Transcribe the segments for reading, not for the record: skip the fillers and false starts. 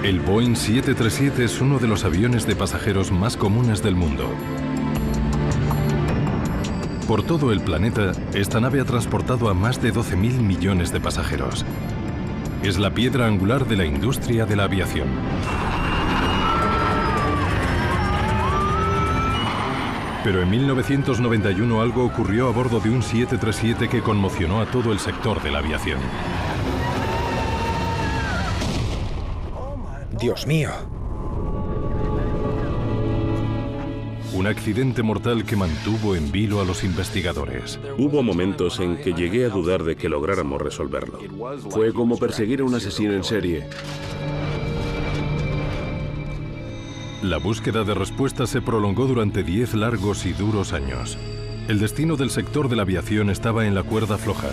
El Boeing 737 es uno de los aviones de pasajeros más comunes del mundo. Por todo el planeta, esta nave ha transportado a más de 12.000 millones de pasajeros. Es la piedra angular de la industria de la aviación. Pero en 1991 algo ocurrió a bordo de un 737 que conmocionó a todo el sector de la aviación. ¡Dios mío! Un accidente mortal que mantuvo en vilo a los investigadores. Hubo momentos en que llegué a dudar de que lográramos resolverlo. Fue como perseguir a un asesino en serie. La búsqueda de respuestas se prolongó durante 10 largos y duros años. El destino del sector de la aviación estaba en la cuerda floja.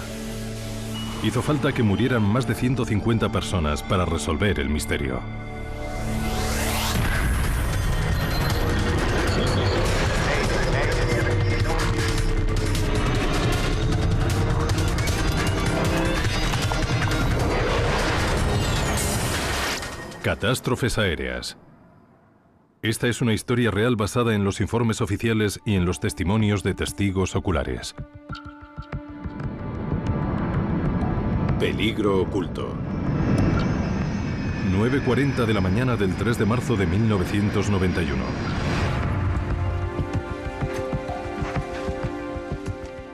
Hizo falta que murieran más de 150 personas para resolver el misterio. Catástrofes aéreas. Esta es una historia real basada en los informes oficiales y en los testimonios de testigos oculares. Peligro oculto. 9:40 de la mañana del 3 de marzo de 1991.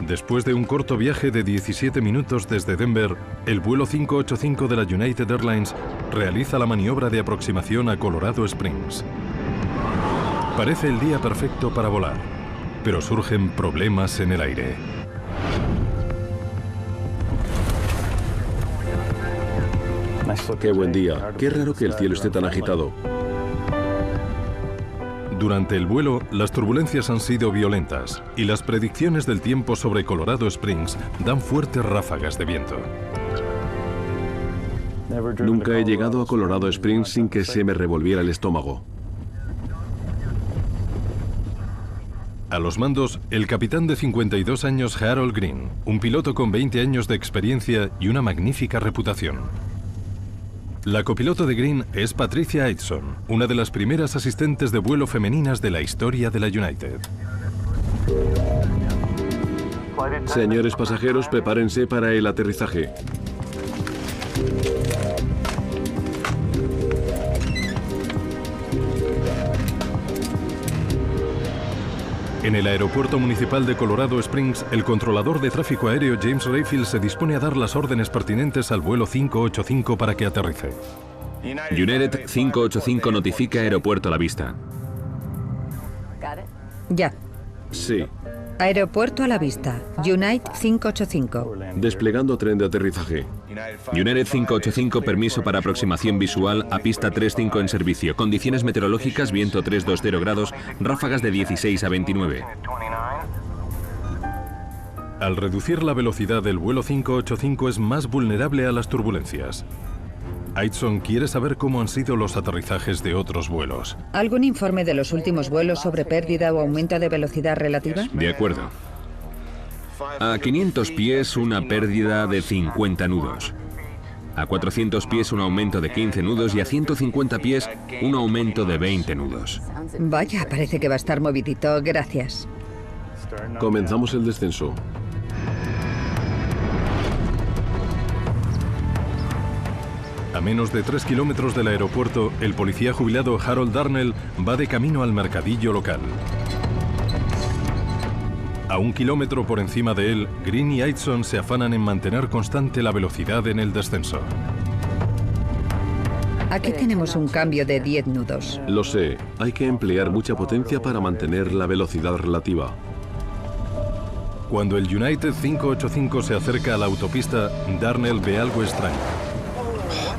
Después de un corto viaje de 17 minutos desde Denver, el vuelo 585 de la United Airlines realiza la maniobra de aproximación a Colorado Springs. Parece el día perfecto para volar, pero surgen problemas en el aire. ¡Qué buen día! Qué raro que el cielo esté tan agitado. Durante el vuelo, las turbulencias han sido violentas y las predicciones del tiempo sobre Colorado Springs dan fuertes ráfagas de viento. Nunca he llegado a Colorado Springs sin que se me revolviera el estómago. A los mandos, el capitán de 52 años Harold Green, un piloto con 20 años de experiencia y una magnífica reputación. La copiloto de Green es Patricia Aitson, una de las primeras asistentes de vuelo femeninas de la historia de la United. Señores pasajeros, prepárense para el aterrizaje. En el aeropuerto municipal de Colorado Springs, el controlador de tráfico aéreo James Rayfield se dispone a dar las órdenes pertinentes al vuelo 585 para que aterrice. United 585 notifica aeropuerto a la vista. Ya. Sí. Aeropuerto a la vista. United 585. Desplegando tren de aterrizaje. United 585, permiso para aproximación visual a pista 35 en servicio. Condiciones meteorológicas, viento 320 grados, ráfagas de 16 a 29. Al reducir la velocidad del vuelo 585 es más vulnerable a las turbulencias. Aitson quiere saber cómo han sido los aterrizajes de otros vuelos. ¿Algún informe de los últimos vuelos sobre pérdida o aumento de velocidad relativa? De acuerdo. A 500 pies una pérdida de 50 nudos. A 400 pies un aumento de 15 nudos y a 150 pies un aumento de 20 nudos. Vaya, parece que va a estar movidito. Gracias. Comenzamos el descenso. A menos de 3 kilómetros del aeropuerto, el policía jubilado Harold Darnell va de camino al mercadillo local. A 1 kilómetro por encima de él, Green y Aitson se afanan en mantener constante la velocidad en el descenso. Aquí tenemos un cambio de 10 nudos. Lo sé, hay que emplear mucha potencia para mantener la velocidad relativa. Cuando el United 585 se acerca a la autopista, Darnell ve algo extraño.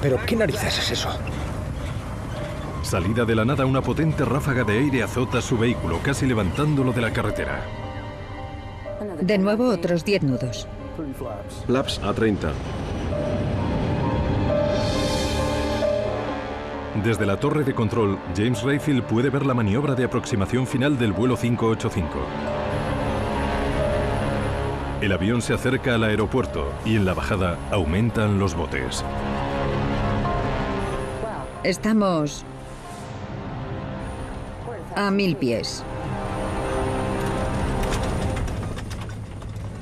¿Pero qué narices es eso? Salida de la nada, una potente ráfaga de aire azota su vehículo, casi levantándolo de la carretera. De nuevo otros 10 nudos. Flaps a 30. Desde la torre de control, James Rayfield puede ver la maniobra de aproximación final del vuelo 585. El avión se acerca al aeropuerto y en la bajada aumentan los botes. Estamos a 1000 pies.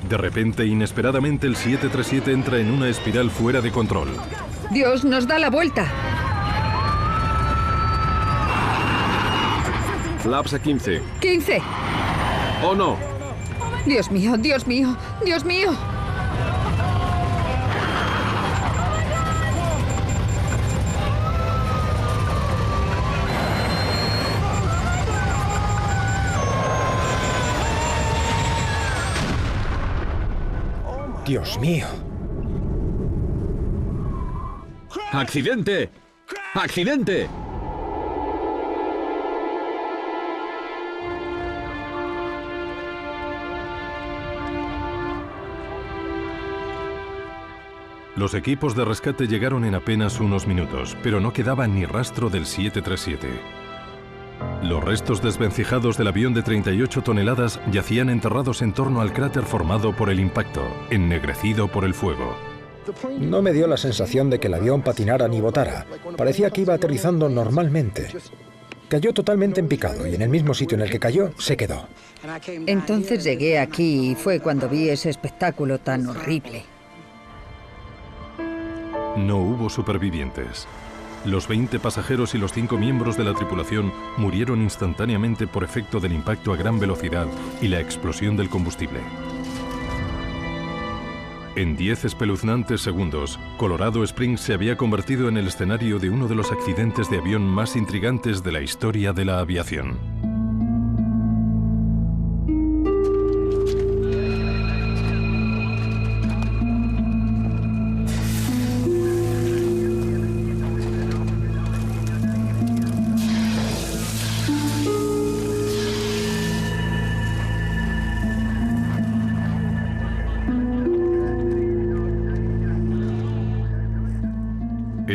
De repente, inesperadamente, el 737 entra en una espiral fuera de control. ¡Dios, nos da la vuelta! Flaps a 15. ¡15! ¡Oh, no! ¡Dios mío, Dios mío, Dios mío! Dios mío. ¡Accidente! ¡Accidente! Los equipos de rescate llegaron en apenas unos minutos, pero no quedaba ni rastro del 737. Los restos desvencijados del avión de 38 toneladas yacían enterrados en torno al cráter formado por el impacto, ennegrecido por el fuego. No me dio la sensación de que el avión patinara ni botara. Parecía que iba aterrizando normalmente. Cayó totalmente en picado y en el mismo sitio en el que cayó, se quedó. Entonces llegué aquí y fue cuando vi ese espectáculo tan horrible. No hubo supervivientes. Los 20 pasajeros y los 5 miembros de la tripulación murieron instantáneamente por efecto del impacto a gran velocidad y la explosión del combustible. En 10 espeluznantes segundos, Colorado Springs se había convertido en el escenario de uno de los accidentes de avión más intrigantes de la historia de la aviación.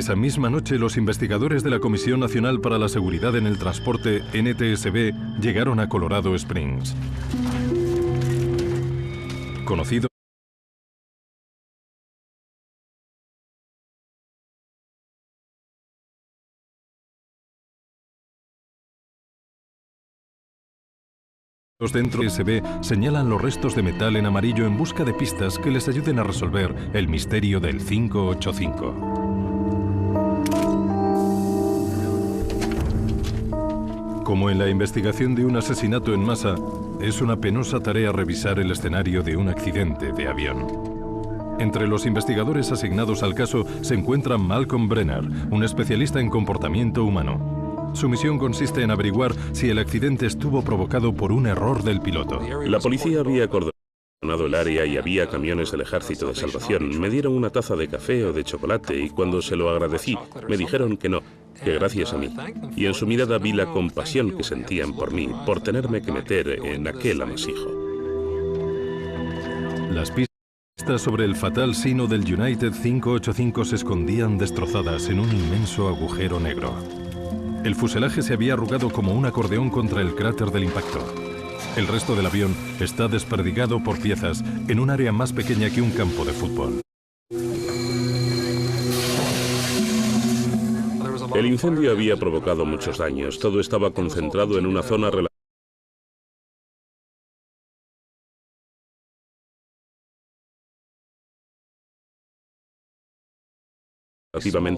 Esa misma noche, los investigadores de la Comisión Nacional para la Seguridad en el Transporte, NTSB, llegaron a Colorado Springs. Conocido dentro de NTSB señalan los restos de metal en amarillo en busca de pistas que les ayuden a resolver el misterio del 585. Como en la investigación de un asesinato en masa, es una penosa tarea revisar el escenario de un accidente de avión. Entre los investigadores asignados al caso se encuentra Malcolm Brenner, un especialista en comportamiento humano. Su misión consiste en averiguar si el accidente estuvo provocado por un error del piloto. La policía había acordonado el área y había camiones del Ejército de Salvación. Me dieron una taza de café o de chocolate y cuando se lo agradecí, me dijeron que no, que gracias a mí. Y en su mirada vi la compasión que sentían por mí, por tenerme que meter en aquel amasijo. Las pistas sobre el fatal sino del United 585 se escondían destrozadas en un inmenso agujero negro. El fuselaje se había arrugado como un acordeón contra el cráter del impacto. El resto del avión está desperdigado por piezas en un área más pequeña que un campo de fútbol. El incendio había provocado muchos daños. Todo estaba concentrado en una zona relativamente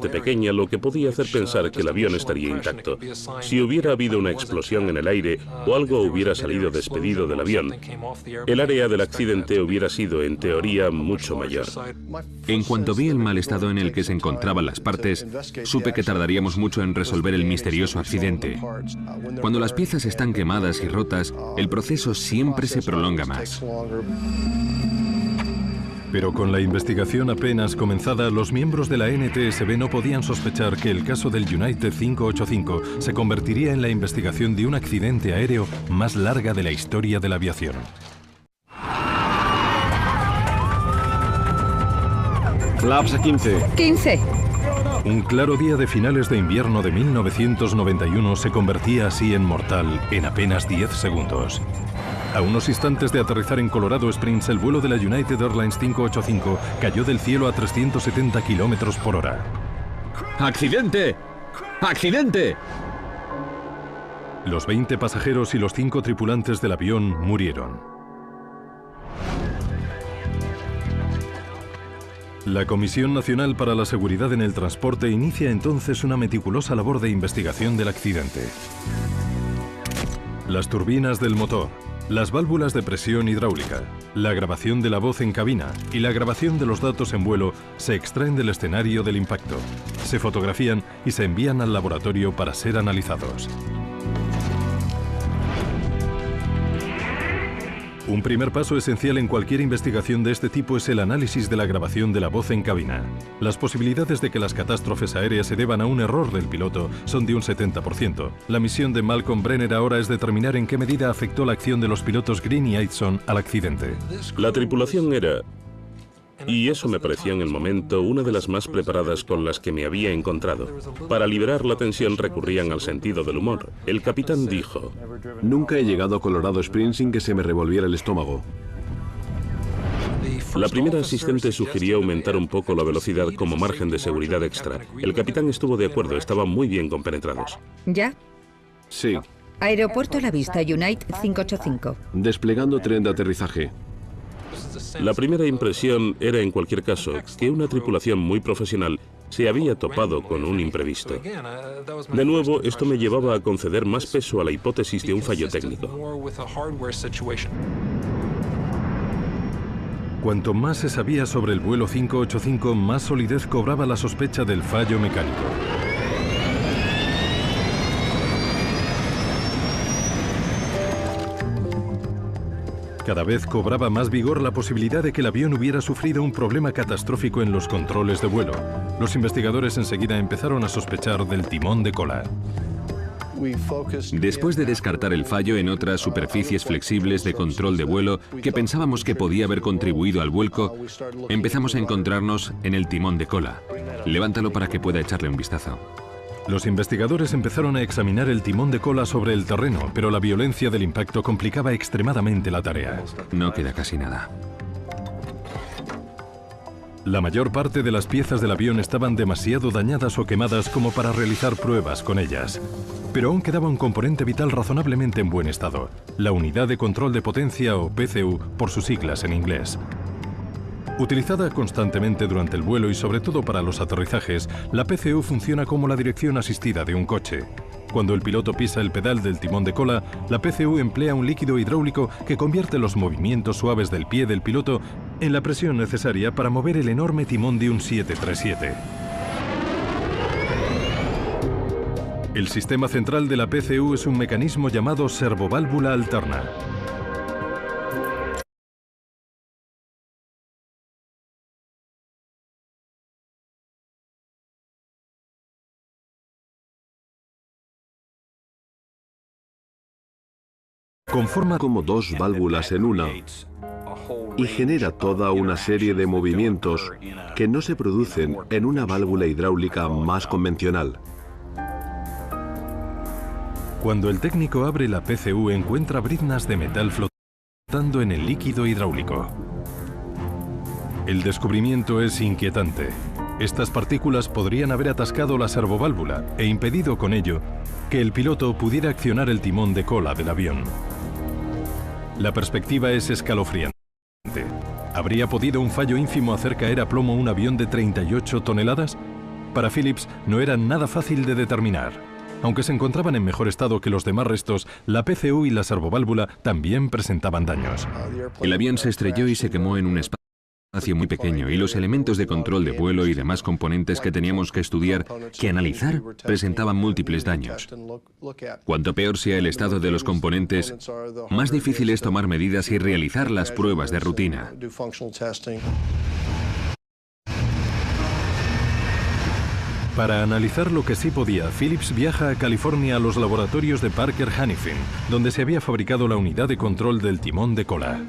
pequeña, lo que podía hacer pensar que el avión estaría intacto. Si hubiera habido una explosión en el aire o algo hubiera salido despedido del avión, el área del accidente hubiera sido, en teoría, mucho mayor. En cuanto vi el mal estado en el que se encontraban las partes, supe que tardaríamos mucho en resolver el misterioso accidente. Cuando las piezas están quemadas y rotas, el proceso siempre se prolonga más. Pero con la investigación apenas comenzada, los miembros de la NTSB no podían sospechar que el caso del United 585 se convertiría en la investigación de un accidente aéreo más larga de la historia de la aviación. Flaps a 15. 15. Un claro día de finales de invierno de 1991 se convertía así en mortal en apenas 10 segundos. A unos instantes de aterrizar en Colorado Springs, el vuelo de la United Airlines 585 cayó del cielo a 370 kilómetros por hora. ¡Accidente! ¡Accidente! Los 20 pasajeros y los 5 tripulantes del avión murieron. La Comisión Nacional para la Seguridad en el Transporte inicia entonces una meticulosa labor de investigación del accidente. Las turbinas del motor, las válvulas de presión hidráulica, la grabación de la voz en cabina y la grabación de los datos en vuelo se extraen del escenario del impacto, se fotografían y se envían al laboratorio para ser analizados. Un primer paso esencial en cualquier investigación de este tipo es el análisis de la grabación de la voz en cabina. Las posibilidades de que las catástrofes aéreas se deban a un error del piloto son de un 70%. La misión de Malcolm Brenner ahora es determinar en qué medida afectó la acción de los pilotos Green y Aitson al accidente. La tripulación era, y eso me pareció en el momento, una de las más preparadas con las que me había encontrado. Para liberar la tensión recurrían al sentido del humor. El capitán dijo: Nunca he llegado a Colorado Springs sin que se me revolviera el estómago. La primera asistente sugirió aumentar un poco la velocidad como margen de seguridad extra. El capitán estuvo de acuerdo, estaban muy bien compenetrados. ¿Ya? Sí. Aeropuerto La Vista, Unite 585. Desplegando tren de aterrizaje. La primera impresión era, en cualquier caso, que una tripulación muy profesional se había topado con un imprevisto. De nuevo, esto me llevaba a conceder más peso a la hipótesis de un fallo técnico. Cuanto más se sabía sobre el vuelo 585, más solidez cobraba la sospecha del fallo mecánico. Cada vez cobraba más vigor la posibilidad de que el avión hubiera sufrido un problema catastrófico en los controles de vuelo. Los investigadores enseguida empezaron a sospechar del timón de cola. Después de descartar el fallo en otras superficies flexibles de control de vuelo que pensábamos que podía haber contribuido al vuelco, empezamos a encontrarnos en el timón de cola. Levántalo para que pueda echarle un vistazo. Los investigadores empezaron a examinar el timón de cola sobre el terreno, pero la violencia del impacto complicaba extremadamente la tarea. No queda casi nada. La mayor parte de las piezas del avión estaban demasiado dañadas o quemadas como para realizar pruebas con ellas. Pero aún quedaba un componente vital razonablemente en buen estado, la unidad de control de potencia o PCU por sus siglas en inglés. Utilizada constantemente durante el vuelo y sobre todo para los aterrizajes, la PCU funciona como la dirección asistida de un coche. Cuando el piloto pisa el pedal del timón de cola, la PCU emplea un líquido hidráulico que convierte los movimientos suaves del pie del piloto en la presión necesaria para mover el enorme timón de un 737. El sistema central de la PCU es un mecanismo llamado servoválvula alterna. Conforma Como dos válvulas en una y genera toda una serie de movimientos que no se producen en una válvula hidráulica más convencional. Cuando el técnico abre la PCU encuentra briznas de metal flotando en el líquido hidráulico. El descubrimiento es inquietante. Estas partículas podrían haber atascado la servoválvula e impedido con ello que el piloto pudiera accionar el timón de cola del avión. La perspectiva es escalofriante. ¿Habría podido un fallo ínfimo hacer caer a plomo un avión de 38 toneladas? Para Phillips no era nada fácil de determinar. Aunque se encontraban en mejor estado que los demás restos, la PCU y la servoválvula también presentaban daños. El avión se estrelló y se quemó en un espacio muy pequeño y los elementos de control de vuelo y demás componentes que teníamos que estudiar, que analizar, presentaban múltiples daños. Cuanto peor sea el estado de los componentes, más difícil es tomar medidas y realizar las pruebas de rutina. Para analizar lo que sí podía, Phillips viaja a California a los laboratorios de Parker Hannifin, donde se había fabricado la unidad de control del timón de cola.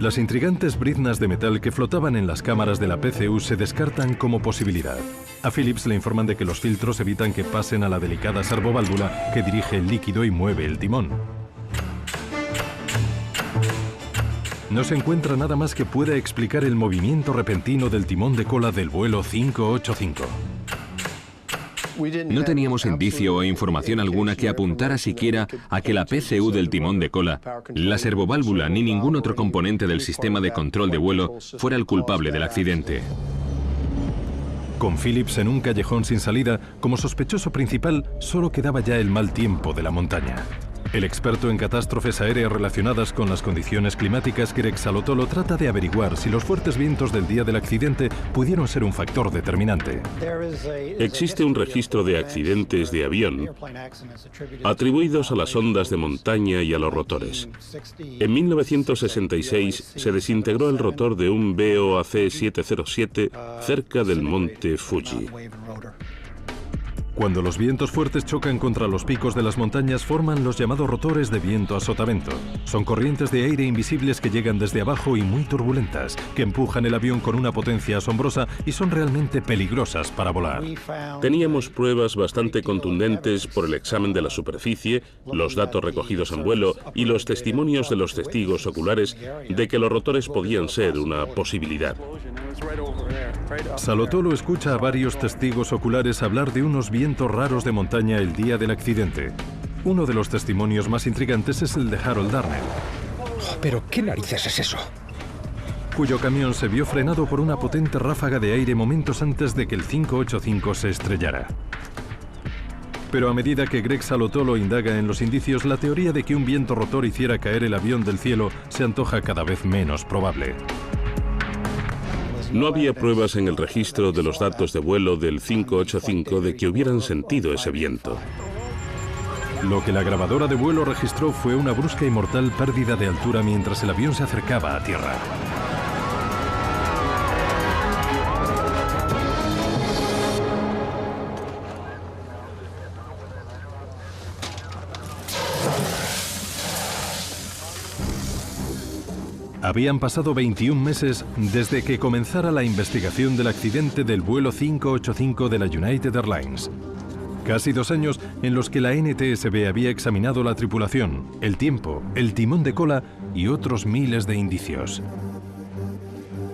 Las intrigantes briznas de metal que flotaban en las cámaras de la PCU se descartan como posibilidad. A Phillips le informan de que los filtros evitan que pasen a la delicada servoválvula que dirige el líquido y mueve el timón. No se encuentra nada más que pueda explicar el movimiento repentino del timón de cola del vuelo 585. No teníamos indicio o información alguna que apuntara siquiera a que la PCU del timón de cola, la servoválvula ni ningún otro componente del sistema de control de vuelo fuera el culpable del accidente. Con Phillips en un callejón sin salida, como sospechoso principal, solo quedaba ya el mal tiempo de la montaña. El experto en catástrofes aéreas relacionadas con las condiciones climáticas, Greg Salotolo, trata de averiguar si los fuertes vientos del día del accidente pudieron ser un factor determinante. Existe un registro de accidentes de avión atribuidos a las ondas de montaña y a los rotores. En 1966 se desintegró el rotor de un BOAC 707 cerca del monte Fuji. Cuando los vientos fuertes chocan contra los picos de las montañas, forman los llamados rotores de viento a sotavento. Son corrientes de aire invisibles que llegan desde abajo y muy turbulentas, que empujan el avión con una potencia asombrosa y son realmente peligrosas para volar. Teníamos pruebas bastante contundentes por el examen de la superficie, los datos recogidos en vuelo y los testimonios de los testigos oculares de que los rotores podían ser una posibilidad. Salotolo escucha a varios testigos oculares hablar de unos vientos raros de montaña el día del accidente. Uno de los testimonios más intrigantes es el de Harold Darnell. Oh, ¿pero qué narices es eso? Cuyo camión se vio frenado por una potente ráfaga de aire momentos antes de que el 585 se estrellara. Pero a medida que Greg Salotolo indaga en los indicios, la teoría de que un viento rotor hiciera caer el avión del cielo se antoja cada vez menos probable. No había pruebas en el registro de los datos de vuelo del 585 de que hubieran sentido ese viento. Lo que la grabadora de vuelo registró fue una brusca y mortal pérdida de altura mientras el avión se acercaba a tierra. Habían pasado 21 meses desde que comenzara la investigación del accidente del vuelo 585 de la United Airlines. Casi 2 años en los que la NTSB había examinado la tripulación, el tiempo, el timón de cola y otros miles de indicios.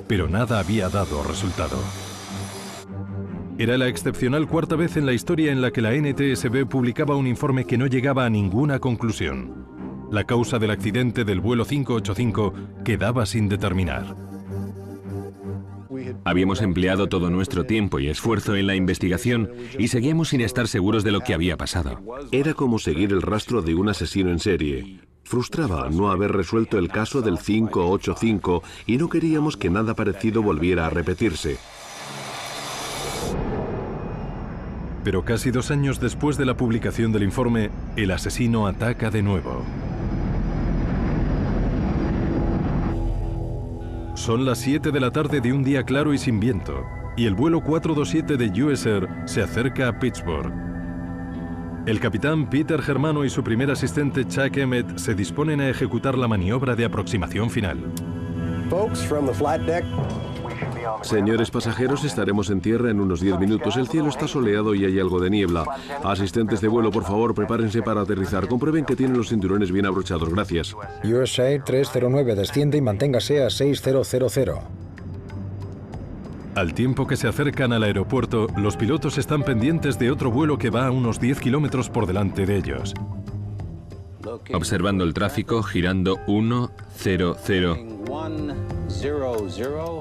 Pero nada había dado resultado. Era la excepcional 4ª vez en la historia en la que la NTSB publicaba un informe que no llegaba a ninguna conclusión. La causa del accidente del vuelo 585 quedaba sin determinar. Habíamos empleado todo nuestro tiempo y esfuerzo en la investigación y seguíamos sin estar seguros de lo que había pasado. Era como seguir el rastro de un asesino en serie. Frustraba no haber resuelto el caso del 585 y no queríamos que nada parecido volviera a repetirse. Pero casi 2 años después de la publicación del informe, el asesino ataca de nuevo. Son las 7 de la tarde de un día claro y sin viento, y el vuelo 427 de US Air se acerca a Pittsburgh. El capitán Peter Germano y su primer asistente Chuck Emmett se disponen a ejecutar la maniobra de aproximación final. Señores pasajeros, estaremos en tierra en unos 10 minutos. El cielo está soleado y hay algo de niebla. Asistentes de vuelo, por favor, prepárense para aterrizar. Comprueben que tienen los cinturones bien abrochados. Gracias. US Air 309 desciende y manténgase a 6000. Al tiempo que se acercan al aeropuerto, los pilotos están pendientes de otro vuelo que va a unos 10 kilómetros por delante de ellos. Observando el tráfico, girando 100.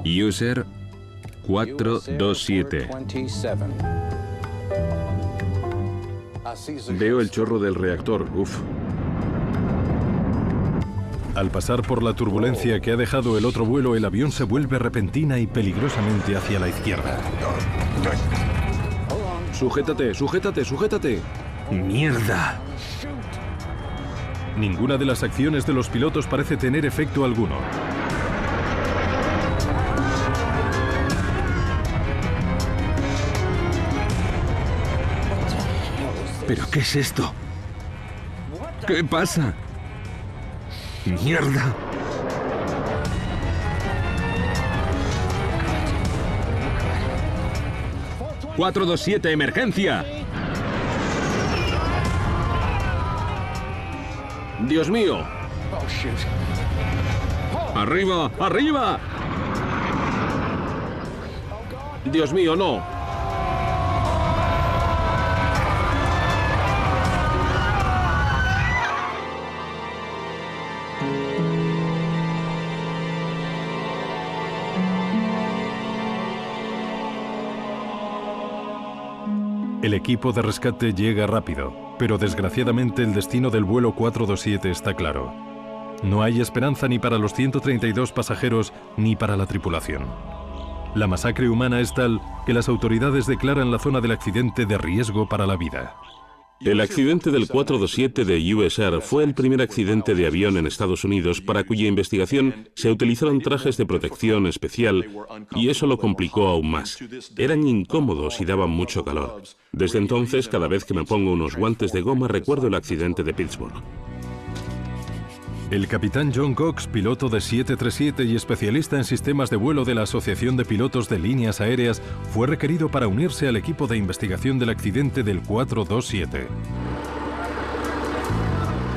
User 427. Veo el chorro del reactor. Uf. Al pasar por la turbulencia que ha dejado el otro vuelo, el avión se vuelve repentina y peligrosamente hacia la izquierda. Sujétate, sujétate, sujétate. ¡Mierda! Ninguna de las acciones de los pilotos parece tener efecto alguno. ¿Pero qué es esto? ¿Qué pasa? ¡Mierda! 427, emergencia. Dios mío. ¡Arriba! ¡Arriba! Dios mío, no. El equipo de rescate llega rápido, pero desgraciadamente el destino del vuelo 427 está claro. No hay esperanza ni para los 132 pasajeros ni para la tripulación. La masacre humana es tal que las autoridades declaran la zona del accidente de riesgo para la vida. El accidente del 427 de US Air fue el primer accidente de avión en Estados Unidos para cuya investigación se utilizaron trajes de protección especial y eso lo complicó aún más. Eran incómodos y daban mucho calor. Desde entonces, cada vez que me pongo unos guantes de goma, recuerdo el accidente de Pittsburgh. El capitán John Cox, piloto de 737 y especialista en sistemas de vuelo de la Asociación de Pilotos de Líneas Aéreas, fue requerido para unirse al equipo de investigación del accidente del 427.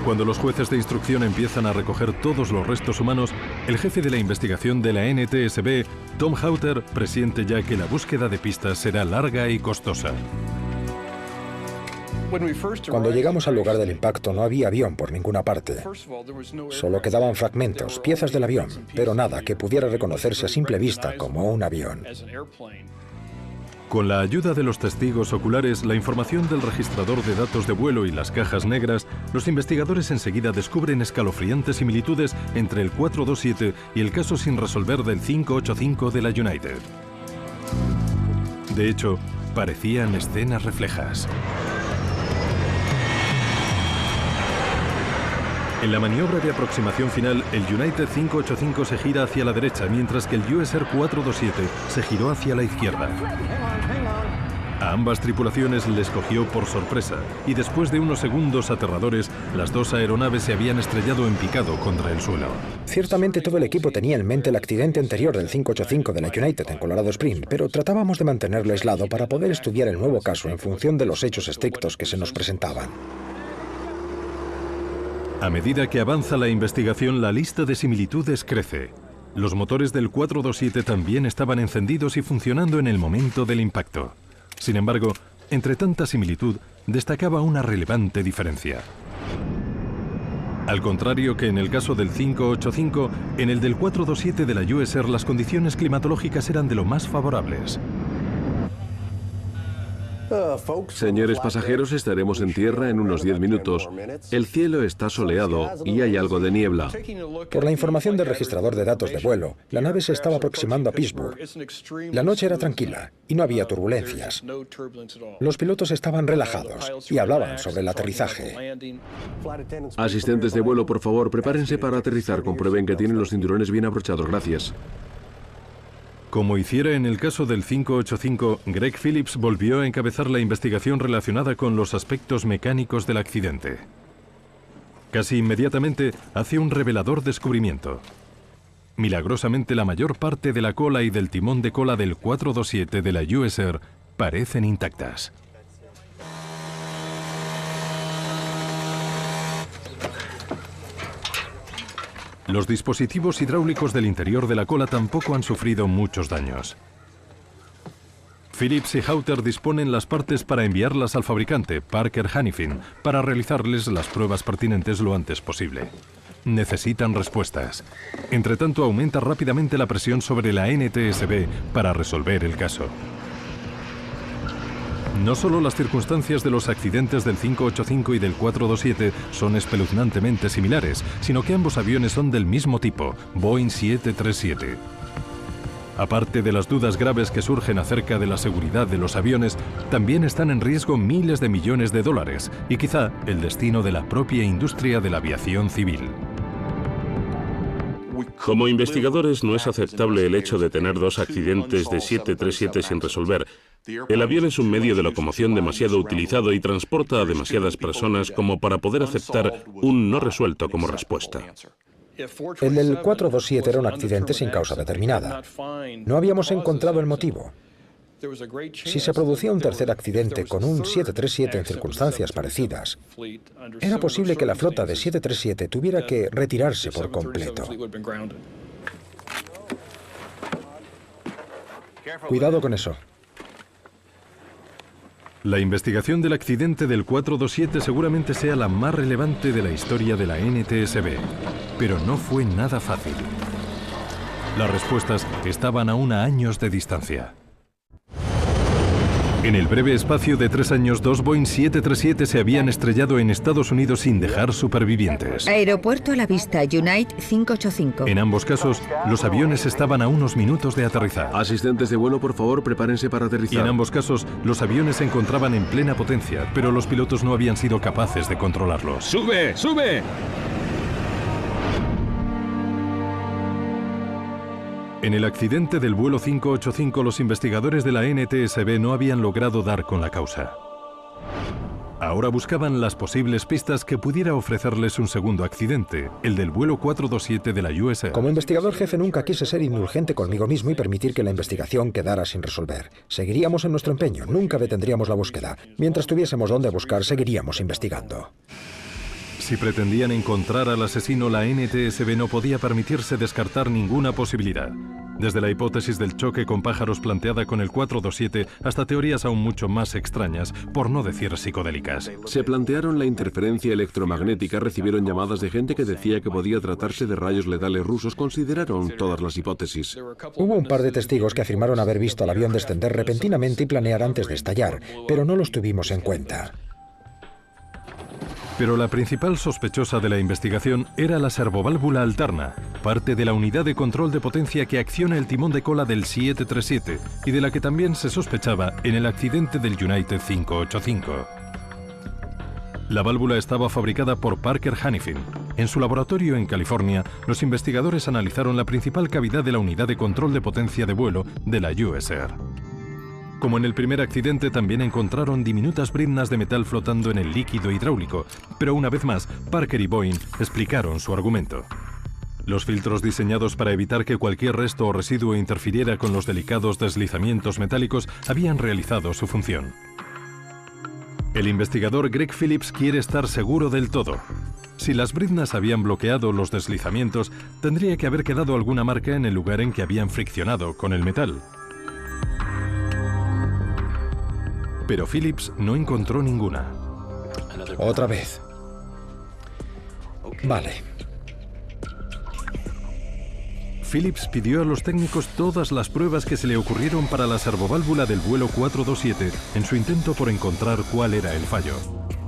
Cuando los jueces de instrucción empiezan a recoger todos los restos humanos, el jefe de la investigación de la NTSB, Tom Hauter, presiente ya que la búsqueda de pistas será larga y costosa. Cuando llegamos al lugar del impacto no había avión por ninguna parte. Solo quedaban fragmentos, piezas del avión, pero nada que pudiera reconocerse a simple vista como un avión. Con la ayuda de los testigos oculares, la información del registrador de datos de vuelo y las cajas negras, los investigadores enseguida descubren escalofriantes similitudes entre el 427 y el caso sin resolver del 585 de la United. De hecho, parecían escenas reflejas. En la maniobra de aproximación final, el United 585 se gira hacia la derecha, mientras que el US Air 427 se giró hacia la izquierda. A ambas tripulaciones les cogió por sorpresa, y después de unos segundos aterradores, las dos aeronaves se habían estrellado en picado contra el suelo. Ciertamente todo el equipo tenía en mente el accidente anterior del 585 de la United en Colorado Springs, pero tratábamos de mantenerlo aislado para poder estudiar el nuevo caso en función de los hechos estrictos que se nos presentaban. A medida que avanza la investigación, la lista de similitudes crece. Los motores del 427 también estaban encendidos y funcionando en el momento del impacto. Sin embargo, entre tanta similitud, destacaba una relevante diferencia. Al contrario que en el caso del 585, en el del 427 de la US Air las condiciones climatológicas eran de lo más favorables. Señores pasajeros, estaremos en tierra en unos 10 minutos. El cielo está soleado y hay algo de niebla. Por la información del registrador de datos de vuelo, la nave se estaba aproximando a Pittsburgh. La noche era tranquila y no había turbulencias. Los pilotos estaban relajados y hablaban sobre el aterrizaje. Asistentes de vuelo, por favor, prepárense para aterrizar. Comprueben que tienen los cinturones bien abrochados. Gracias. Como hiciera en el caso del 585, Greg Phillips volvió a encabezar la investigación relacionada con los aspectos mecánicos del accidente. Casi inmediatamente hace un revelador descubrimiento. Milagrosamente, la mayor parte de la cola y del timón de cola del 427 de la US Air parecen intactas. Los dispositivos hidráulicos del interior de la cola tampoco han sufrido muchos daños. Phillips y Hauter disponen las partes para enviarlas al fabricante, Parker Hannifin, para realizarles las pruebas pertinentes lo antes posible. Necesitan respuestas. Entre tanto, aumenta rápidamente la presión sobre la NTSB para resolver el caso. No solo las circunstancias de los accidentes del 585 y del 427 son espeluznantemente similares, sino que ambos aviones son del mismo tipo, Boeing 737. Aparte de las dudas graves que surgen acerca de la seguridad de los aviones, también están en riesgo miles de millones de dólares y quizá el destino de la propia industria de la aviación civil. Como investigadores, no es aceptable el hecho de tener dos accidentes de 737 sin resolver. El avión es un medio de locomoción demasiado utilizado y transporta a demasiadas personas como para poder aceptar un no resuelto como respuesta. El del 427 era un accidente sin causa determinada. No habíamos encontrado el motivo. Si se producía un tercer accidente con un 737 en circunstancias parecidas, era posible que la flota de 737 tuviera que retirarse por completo. Cuidado con eso. La investigación del accidente del 427 seguramente sea la más relevante de la historia de la NTSB, pero no fue nada fácil. Las respuestas estaban aún a años de distancia. En el breve espacio de 3 años, 2 Boeing 737 se habían estrellado en Estados Unidos sin dejar supervivientes. Aeropuerto a la vista, United 585. En ambos casos, los aviones estaban a unos minutos de aterrizar. Asistentes de vuelo, por favor, prepárense para Y aterrizar. en ambos casos, los aviones se encontraban en plena potencia, pero los pilotos no habían sido capaces de controlarlos. ¡Sube, sube! En el accidente del vuelo 585, los investigadores de la NTSB no habían logrado dar con la causa. Ahora buscaban las posibles pistas que pudiera ofrecerles un segundo accidente, el del vuelo 427 de la US Air. Como investigador jefe nunca quise ser indulgente conmigo mismo y permitir que la investigación quedara sin resolver. Seguiríamos en nuestro empeño, nunca detendríamos la búsqueda. Mientras tuviésemos dónde buscar, seguiríamos investigando. Si pretendían encontrar al asesino, la NTSB no podía permitirse descartar ninguna posibilidad. Desde la hipótesis del choque con pájaros planteada con el 427 hasta teorías aún mucho más extrañas, por no decir psicodélicas. Se plantearon la interferencia electromagnética, recibieron llamadas de gente que decía que podía tratarse de rayos letales rusos, consideraron todas las hipótesis. Hubo un par de testigos que afirmaron haber visto al avión descender repentinamente y planear antes de estallar, pero no los tuvimos en cuenta. Pero la principal sospechosa de la investigación era la servoválvula alterna, parte de la unidad de control de potencia que acciona el timón de cola del 737 y de la que también se sospechaba en el accidente del United 585. La válvula estaba fabricada por Parker Hannifin. En su laboratorio en California, los investigadores analizaron la principal cavidad de la unidad de control de potencia de vuelo de la US Air. Como en el primer accidente, también encontraron diminutas briznas de metal flotando en el líquido hidráulico, pero una vez más, Parker y Boeing explicaron su argumento. Los filtros diseñados para evitar que cualquier resto o residuo interfiriera con los delicados deslizamientos metálicos habían realizado su función. El investigador Greg Phillips quiere estar seguro del todo. Si las briznas habían bloqueado los deslizamientos, tendría que haber quedado alguna marca en el lugar en que habían friccionado con el metal. Pero Phillips no encontró ninguna. Otra vez. Vale. Phillips pidió a los técnicos todas las pruebas que se le ocurrieron para la servoválvula del vuelo 427 en su intento por encontrar cuál era el fallo.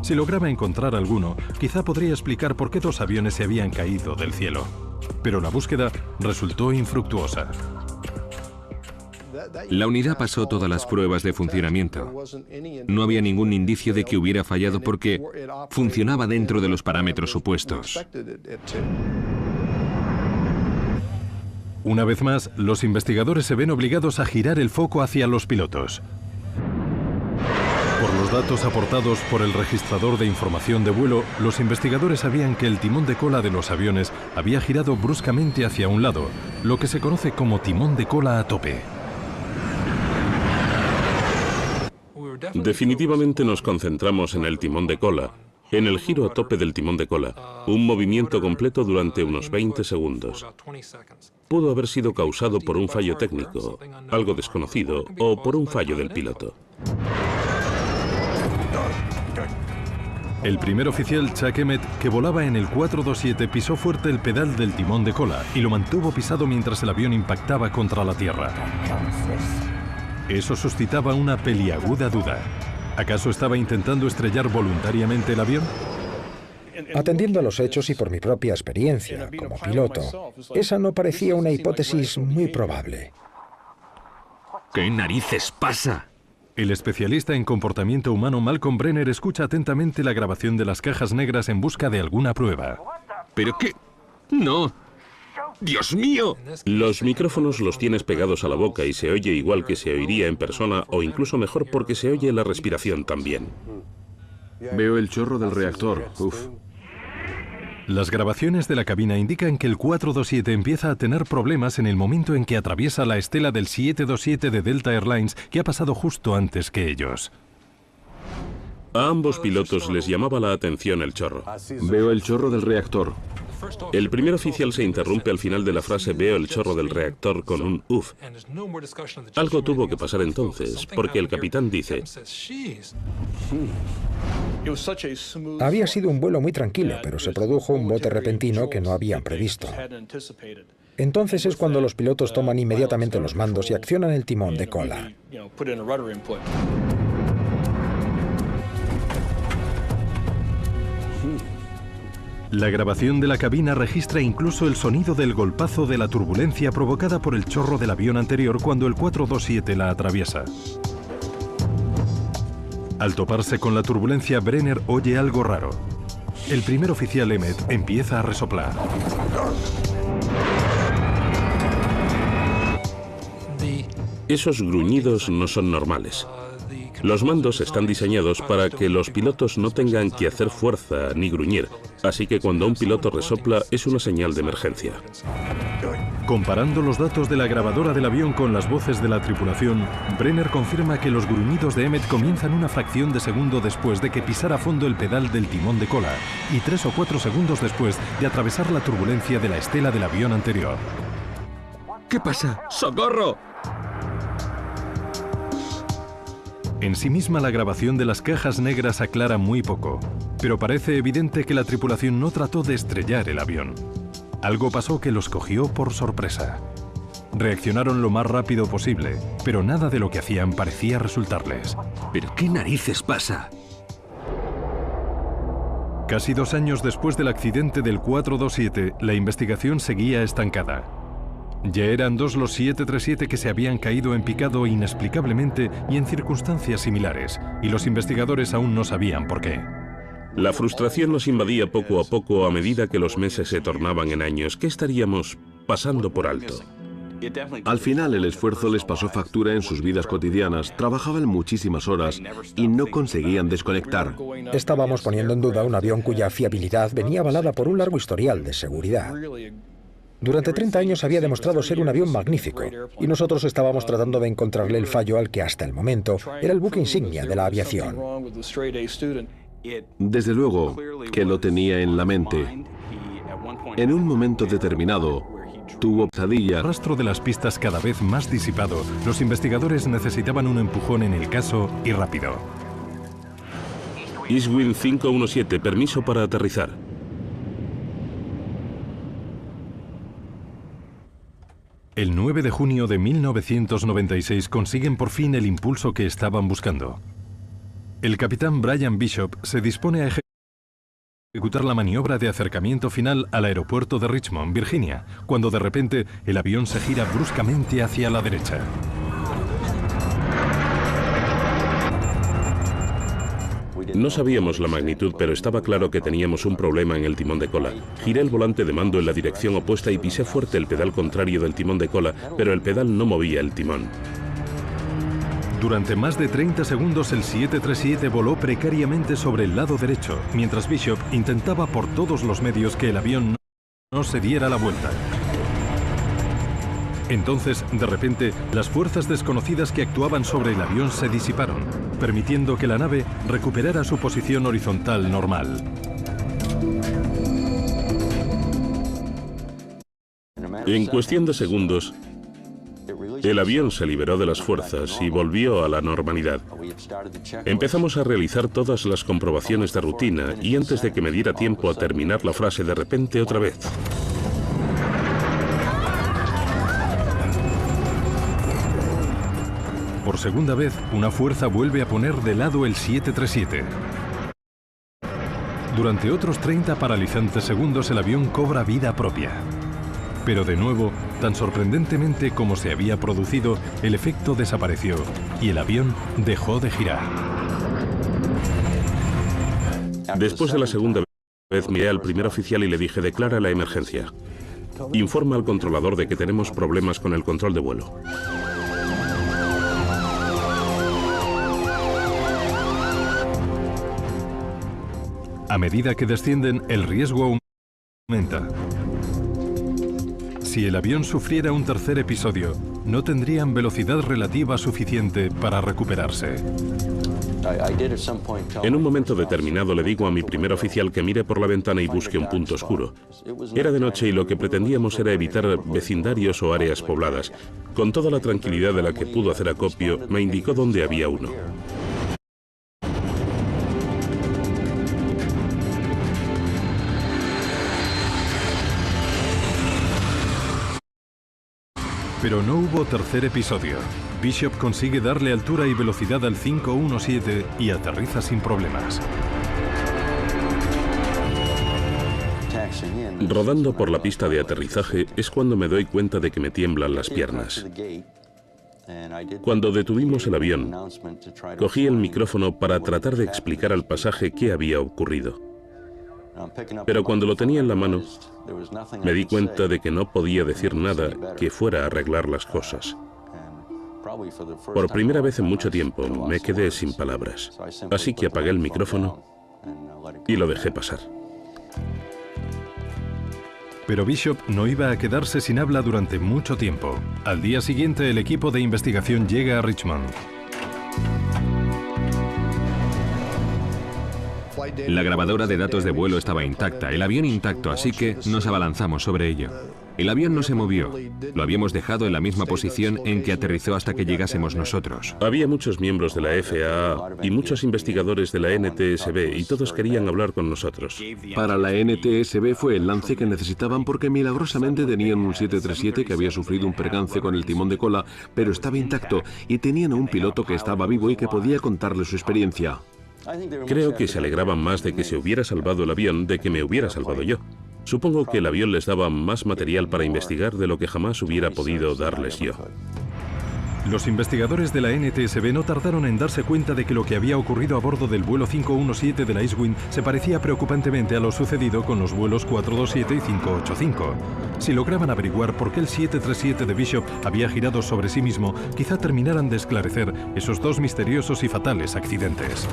Si lograba encontrar alguno, quizá podría explicar por qué 2 aviones se habían caído del cielo. Pero la búsqueda resultó infructuosa. La unidad pasó todas las pruebas de funcionamiento. No había ningún indicio de que hubiera fallado porque funcionaba dentro de los parámetros supuestos. Una vez más, los investigadores se ven obligados a girar el foco hacia los pilotos. Por los datos aportados por el registrador de información de vuelo, los investigadores sabían que el timón de cola de los aviones había girado bruscamente hacia un lado, lo que se conoce como timón de cola a tope. Definitivamente nos concentramos en el timón de cola, en el giro a tope del timón de cola, un movimiento completo durante unos 20 segundos. Pudo haber sido causado por un fallo técnico, algo desconocido, o por un fallo del piloto. El primer oficial, Chuck Emmett, que volaba en el 427, pisó fuerte el pedal del timón de cola y lo mantuvo pisado mientras el avión impactaba contra la tierra. Eso suscitaba una peliaguda duda. ¿Acaso estaba intentando estrellar voluntariamente el avión? Atendiendo a los hechos y por mi propia experiencia como piloto, esa no parecía una hipótesis muy probable. ¿Qué narices pasa? El especialista en comportamiento humano Malcolm Brenner escucha atentamente la grabación de las cajas negras en busca de alguna prueba. ¿Pero qué? ¡No! ¡Dios mío! Los micrófonos los tienes pegados a la boca y se oye igual que se oiría en persona o incluso mejor porque se oye la respiración también. Veo el chorro del reactor. Uf. Las grabaciones de la cabina indican que el 427 empieza a tener problemas en el momento en que atraviesa la estela del 727 de Delta Airlines, que ha pasado justo antes que ellos. A ambos pilotos les llamaba la atención el chorro. Veo el chorro del reactor. El primer oficial se interrumpe al final de la frase "veo el chorro del reactor" con un "uf". Algo tuvo que pasar entonces, porque el capitán dice: Había sido un vuelo muy tranquilo, pero se produjo un bote repentino que no habían previsto. Entonces es cuando los pilotos toman inmediatamente los mandos y accionan el timón de cola. La grabación de la cabina registra incluso el sonido del golpazo de la turbulencia provocada por el chorro del avión anterior cuando el 427 la atraviesa. Al toparse con la turbulencia, Brenner oye algo raro. El primer oficial Emmett empieza a resoplar. Esos gruñidos no son normales. Los mandos están diseñados para que los pilotos no tengan que hacer fuerza ni gruñir, así que cuando un piloto resopla es una señal de emergencia. Comparando los datos de la grabadora del avión con las voces de la tripulación, Brenner confirma que los gruñidos de Emmett comienzan una fracción de segundo después de que pisara a fondo el pedal del timón de cola y 3 o 4 segundos después de atravesar la turbulencia de la estela del avión anterior. ¿Qué pasa? ¡Socorro! En sí misma la grabación de las cajas negras aclara muy poco, pero parece evidente que la tripulación no trató de estrellar el avión. Algo pasó que los cogió por sorpresa. Reaccionaron lo más rápido posible, pero nada de lo que hacían parecía resultarles. ¿Pero qué narices pasa? Casi 2 años después del accidente del 427, la investigación seguía estancada. Ya eran 2 los 737 que se habían caído en picado inexplicablemente y en circunstancias similares, y los investigadores aún no sabían por qué. La frustración nos invadía poco a poco a medida que los meses se tornaban en años. ¿Qué estaríamos pasando por alto? Al final el esfuerzo les pasó factura en sus vidas cotidianas. Trabajaban muchísimas horas y no conseguían desconectar. Estábamos poniendo en duda un avión cuya fiabilidad venía avalada por un largo historial de seguridad. Durante 30 años había demostrado ser un avión magnífico, y nosotros estábamos tratando de encontrarle el fallo al que hasta el momento era el buque insignia de la aviación. Desde luego que lo tenía en la mente. En un momento determinado, tuvo pesadilla. El rastro de las pistas cada vez más disipado, los investigadores necesitaban un empujón en el caso y rápido. Eastwind 517, permiso para aterrizar. El 9 de junio de 1996 consiguen por fin el impulso que estaban buscando. El capitán Brian Bishop se dispone a ejecutar la maniobra de acercamiento final al aeropuerto de Richmond, Virginia, cuando de repente el avión se gira bruscamente hacia la derecha. No sabíamos la magnitud, pero estaba claro que teníamos un problema en el timón de cola. Giré el volante de mando en la dirección opuesta y pisé fuerte el pedal contrario del timón de cola, pero el pedal no movía el timón. Durante más de 30 segundos el 737 voló precariamente sobre el lado derecho, mientras Bishop intentaba por todos los medios que el avión no se diera la vuelta. Entonces, de repente, las fuerzas desconocidas que actuaban sobre el avión se disiparon, permitiendo que la nave recuperara su posición horizontal normal. En cuestión de segundos, el avión se liberó de las fuerzas y volvió a la normalidad. Empezamos a realizar todas las comprobaciones de rutina y antes de que me diera tiempo a terminar la frase, de repente otra vez. Por segunda vez, una fuerza vuelve a poner de lado el 737. Durante otros 30 paralizantes segundos el avión cobra vida propia. Pero de nuevo, tan sorprendentemente como se había producido, el efecto desapareció y el avión dejó de girar. Después de la segunda vez miré al primer oficial y le dije: declara la emergencia. Informa al controlador de que tenemos problemas con el control de vuelo. A medida que descienden, el riesgo aumenta. aumenta. Si el avión sufriera un tercer episodio, no tendrían velocidad relativa suficiente para recuperarse. En un momento determinado le digo a mi primer oficial que mire por la ventana y busque un punto oscuro. Era de noche y lo que pretendíamos era evitar vecindarios o áreas pobladas. Con toda la tranquilidad de la que pudo hacer acopio, me indicó dónde había uno. Pero no hubo tercer episodio. Bishop consigue darle altura y velocidad al 517 y aterriza sin problemas. Rodando por la pista de aterrizaje es cuando me doy cuenta de que me tiemblan las piernas. Cuando detuvimos el avión, cogí el micrófono para tratar de explicar al pasaje qué había ocurrido. Pero cuando lo tenía en la mano, me di cuenta de que no podía decir nada que fuera a arreglar las cosas. Por primera vez en mucho tiempo me quedé sin palabras, así que apagué el micrófono y lo dejé pasar. Pero Bishop no iba a quedarse sin habla durante mucho tiempo. Al día siguiente, el equipo de investigación llega a Richmond. La grabadora de datos de vuelo estaba intacta, el avión intacto, así que nos abalanzamos sobre ello. El avión no se movió. Lo habíamos dejado en la misma posición en que aterrizó hasta que llegásemos nosotros. Había muchos miembros de la FAA y muchos investigadores de la NTSB y todos querían hablar con nosotros. Para la NTSB fue el lance que necesitaban porque milagrosamente tenían un 737 que había sufrido un percance con el timón de cola, pero estaba intacto, y tenían a un piloto que estaba vivo y que podía contarle su experiencia. Creo que se alegraban más de que se hubiera salvado el avión de que me hubiera salvado yo. Supongo que el avión les daba más material para investigar de lo que jamás hubiera podido darles yo. Los investigadores de la NTSB no tardaron en darse cuenta de que lo que había ocurrido a bordo del vuelo 517 de la Icewind se parecía preocupantemente a lo sucedido con los vuelos 427 y 585. Si lograban averiguar por qué el 737 de Bishop había girado sobre sí mismo, quizá terminaran de esclarecer esos dos misteriosos y fatales accidentes.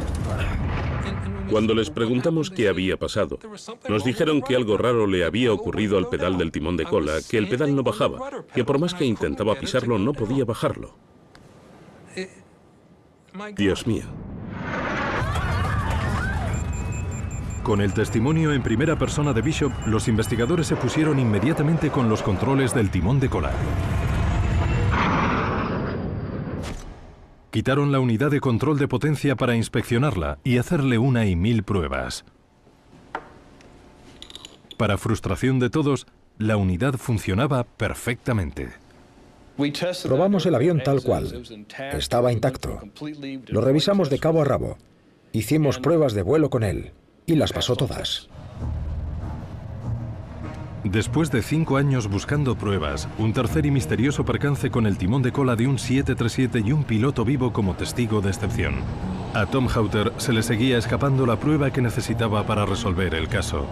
Cuando les preguntamos qué había pasado, nos dijeron que algo raro le había ocurrido al pedal del timón de cola, que el pedal no bajaba, que por más que intentaba pisarlo no podía bajarlo. Dios mío. Con el testimonio en primera persona de Bishop, los investigadores se pusieron inmediatamente con los controles del timón de cola. Quitaron la unidad de control de potencia para inspeccionarla y hacerle 1 y 1000 pruebas. Para frustración de todos, la unidad funcionaba perfectamente. Probamos el avión tal cual. Estaba intacto. Lo revisamos de cabo a rabo. Hicimos pruebas de vuelo con él y las pasó todas. Después de 5 años buscando pruebas, un tercer y misterioso percance con el timón de cola de un 737 y un piloto vivo como testigo de excepción. A Tom Hauter se le seguía escapando la prueba que necesitaba para resolver el caso.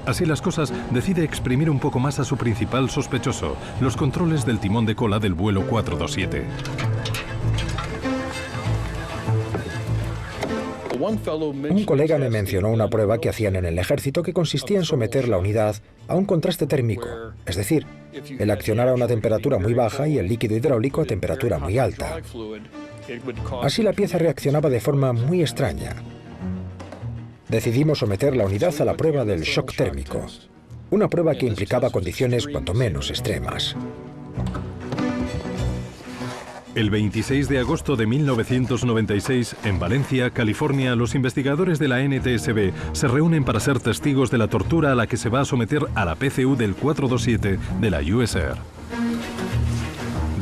Así las cosas, decide exprimir un poco más a su principal sospechoso, los controles del timón de cola del vuelo 427. Un colega me mencionó una prueba que hacían en el ejército que consistía en someter la unidad a un contraste térmico, es decir, el accionar a una temperatura muy baja y el líquido hidráulico a temperatura muy alta. Así la pieza reaccionaba de forma muy extraña. Decidimos someter la unidad a la prueba del shock térmico, una prueba que implicaba condiciones cuanto menos extremas. El 26 de agosto de 1996, en Valencia, California, los investigadores de la NTSB se reúnen para ser testigos de la tortura a la que se va a someter a la PCU del 427 de la US Air.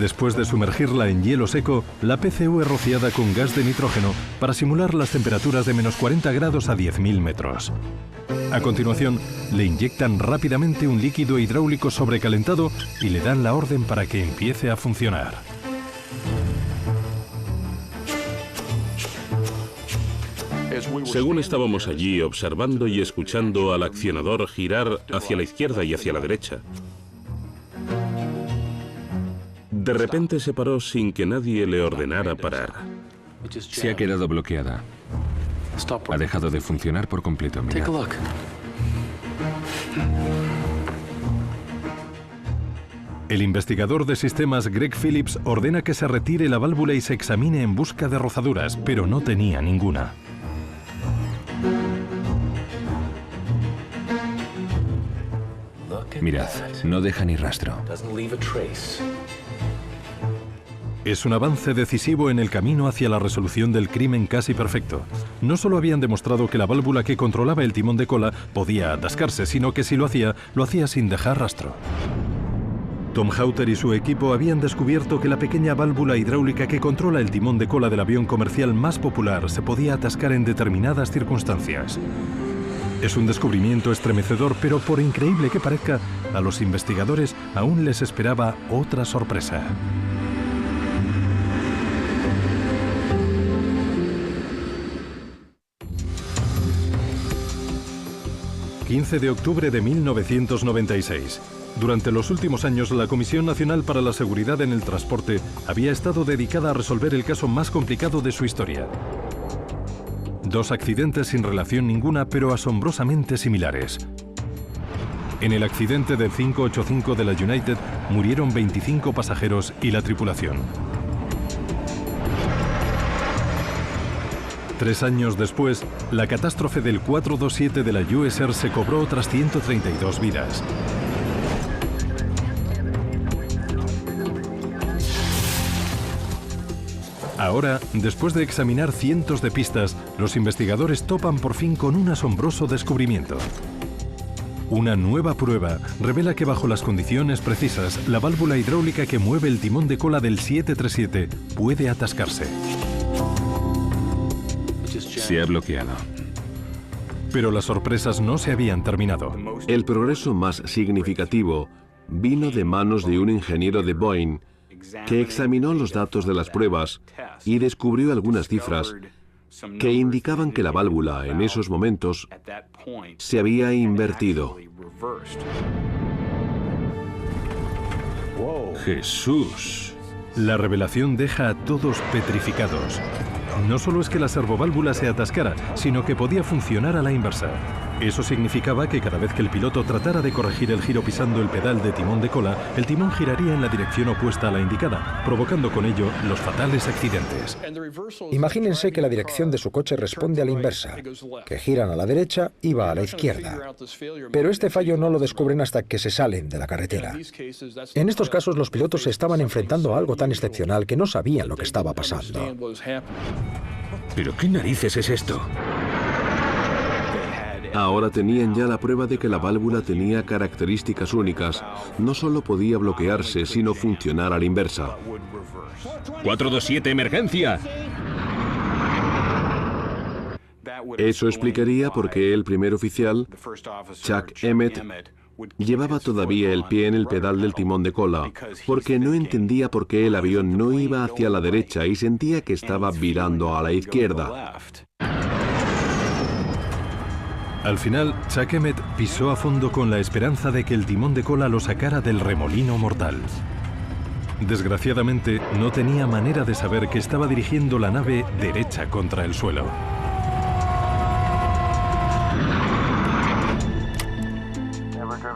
Después de sumergirla en hielo seco, la PCU es rociada con gas de nitrógeno para simular las temperaturas de menos 40 grados a 10.000 metros. A continuación, le inyectan rápidamente un líquido hidráulico sobrecalentado y le dan la orden para que empiece a funcionar. Según estábamos allí observando y escuchando al accionador girar hacia la izquierda y hacia la derecha, de repente se paró sin que nadie le ordenara parar. Se ha quedado bloqueada. Ha dejado de funcionar por completo. Mirad. El investigador de sistemas Greg Phillips ordena que se retire la válvula y se examine en busca de rozaduras, pero no tenía ninguna. Mirad, no deja ni rastro. Es un avance decisivo en el camino hacia la resolución del crimen casi perfecto. No solo habían demostrado que la válvula que controlaba el timón de cola podía atascarse, sino que si lo hacía sin dejar rastro. Tom Hauter y su equipo habían descubierto que la pequeña válvula hidráulica que controla el timón de cola del avión comercial más popular se podía atascar en determinadas circunstancias. Es un descubrimiento estremecedor, pero por increíble que parezca, a los investigadores aún les esperaba otra sorpresa. 15 de octubre de 1996. Durante los últimos años, la Comisión Nacional para la Seguridad en el Transporte había estado dedicada a resolver el caso más complicado de su historia. 2 accidentes sin relación ninguna, pero asombrosamente similares. En el accidente del 585 de la United murieron 25 pasajeros y la tripulación. 3 años después, la catástrofe del 427 de la US Air se cobró otras 132 vidas. Ahora, después de examinar cientos de pistas, los investigadores topan por fin con un asombroso descubrimiento. Una nueva prueba revela que bajo las condiciones precisas, la válvula hidráulica que mueve el timón de cola del 737 puede atascarse. Se ha bloqueado. Pero las sorpresas no se habían terminado. El progreso más significativo vino de manos de un ingeniero de Boeing que examinó los datos de las pruebas y descubrió algunas cifras que indicaban que la válvula en esos momentos se había invertido. ¡Jesús! La revelación deja a todos petrificados. No solo es que la servoválvula se atascara, sino que podía funcionar a la inversa. Eso significaba que cada vez que el piloto tratara de corregir el giro pisando el pedal de timón de cola, el timón giraría en la dirección opuesta a la indicada, provocando con ello los fatales accidentes. Imagínense que la dirección de su coche responde a la inversa, que giran a la derecha y va a la izquierda. Pero este fallo no lo descubren hasta que se salen de la carretera. En estos casos, los pilotos se estaban enfrentando a algo tan excepcional que no sabían lo que estaba pasando. ¿Pero qué narices es esto? Ahora tenían ya la prueba de que la válvula tenía características únicas. No solo podía bloquearse, sino funcionar a la inversa. 427, emergencia. Eso explicaría por qué el primer oficial, Chuck Emmett, llevaba todavía el pie en el pedal del timón de cola, porque no entendía por qué el avión no iba hacia la derecha y sentía que estaba virando a la izquierda. Al final, Chuck Emmett pisó a fondo con la esperanza de que el timón de cola lo sacara del remolino mortal. Desgraciadamente, no tenía manera de saber que estaba dirigiendo la nave derecha contra el suelo.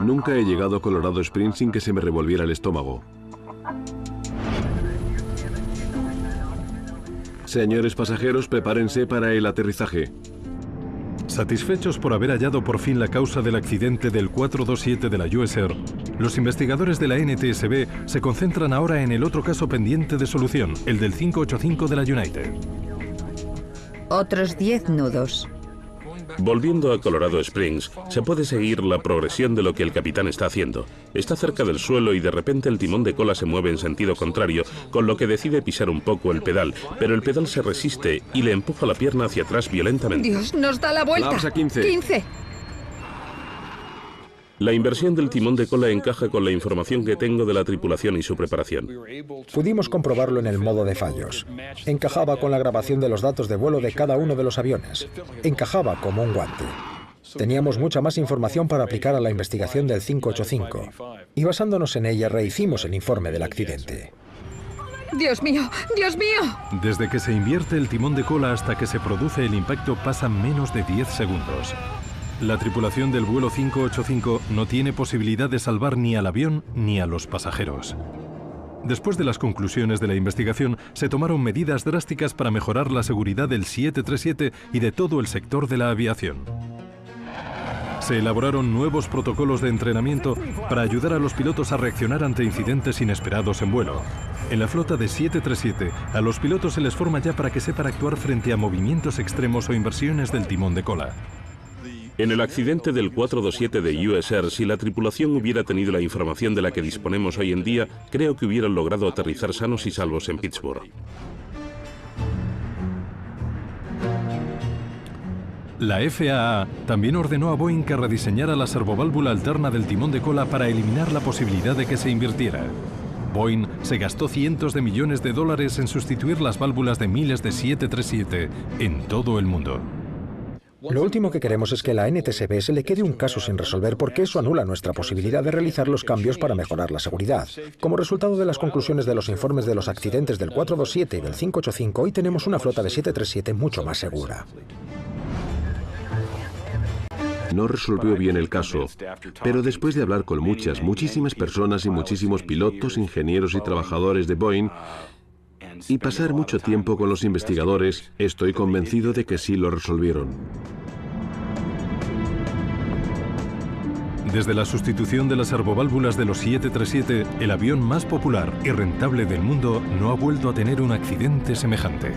Nunca he llegado a Colorado Springs sin que se me revolviera el estómago. Señores pasajeros, prepárense para el aterrizaje. Satisfechos por haber hallado por fin la causa del accidente del 427 de la US Air, los investigadores de la NTSB se concentran ahora en el otro caso pendiente de solución, el del 585 de la United. Otros 10 nudos. Volviendo a Colorado Springs, se puede seguir la progresión de lo que el capitán está haciendo. Está cerca del suelo y de repente el timón de cola se mueve en sentido contrario, con lo que decide pisar un poco el pedal, pero el pedal se resiste y le empuja la pierna hacia atrás violentamente. Dios, nos da la vuelta. Flaps a 15. 15. La inversión del timón de cola encaja con la información que tengo de la tripulación y su preparación. Pudimos comprobarlo en el modo de fallos. Encajaba con la grabación de los datos de vuelo de cada uno de los aviones. Encajaba como un guante. Teníamos mucha más información para aplicar a la investigación del 585. Y basándonos en ella, rehicimos el informe del accidente. Dios mío, Dios mío. Desde que se invierte el timón de cola hasta que se produce el impacto pasan menos de 10 segundos. la tripulación del vuelo 585 no tiene posibilidad de salvar ni al avión ni a los pasajeros. Después de las conclusiones de la investigación, se tomaron medidas drásticas para mejorar la seguridad del 737 y de todo el sector de la aviación. Se elaboraron nuevos protocolos de entrenamiento para ayudar a los pilotos a reaccionar ante incidentes inesperados en vuelo. En la flota de 737, a los pilotos se les forma ya para que sepan actuar frente a movimientos extremos o inversiones del timón de cola. En el accidente del 427 de US Air, si la tripulación hubiera tenido la información de la que disponemos hoy en día, creo que hubieran logrado aterrizar sanos y salvos en Pittsburgh. La FAA también ordenó a Boeing que rediseñara la servoválvula alterna del timón de cola para eliminar la posibilidad de que se invirtiera. Boeing se gastó cientos de millones de dólares en sustituir las válvulas de miles de 737 en todo el mundo. Lo último que queremos es que a la NTSB se le quede un caso sin resolver porque eso anula nuestra posibilidad de realizar los cambios para mejorar la seguridad. Como resultado de las conclusiones de los informes de los accidentes del 427 y del 585, hoy tenemos una flota de 737 mucho más segura. No resolvió bien el caso, pero después de hablar con muchísimas personas y muchísimos pilotos, ingenieros y trabajadores de Boeing, y pasar mucho tiempo con los investigadores, estoy convencido de que sí lo resolvieron. Desde la sustitución de las servoválvulas de los 737, el avión más popular y rentable del mundo no ha vuelto a tener un accidente semejante.